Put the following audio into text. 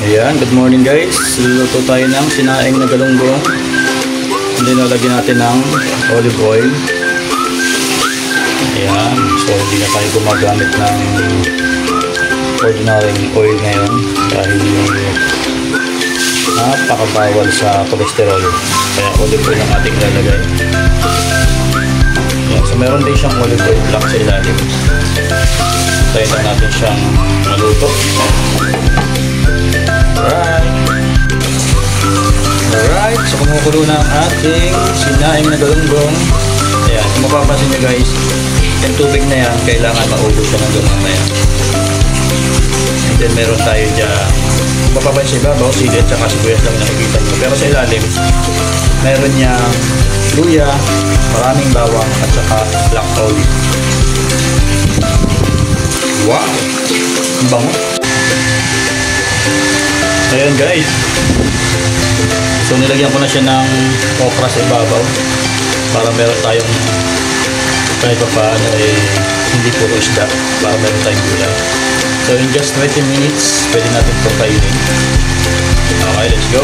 Ayan, good morning guys. Luluto tayo ng sinaing na galunggong. Hindi nalagyan natin ng olive oil. Ayan, so hindi na tayo gumagamit ng ordinary oil ngayon dahil napakabawal sa cholesterol. Kaya olive oil ang ating ilalagay. Ayan, so meron din siyang olive oil black sa ilalim. Tayo na natin siyang maluto. Alright, so kumukulo na ang ating sinaing na galunggong. Ayan, kung mapapansin nyo guys, yung tubig na yan, kailangan maubos siya ng ganun na yan. And then meron tayo dyan, kung mapapansin sa ibabaw, sili at saka sibuyas lang nakikita nyo. Pero sa ilalim, meron niya luya, maraming bawang at saka black olive. Wow! Ang bango! Ayan guys, so nilagyan ko na siya ng okra sa ibabaw para meron tayong kahit pa paano hindi puro isda, para meron tayong gulay. So in just 20 minutes pwede natin ito kainin. Okay, let's go.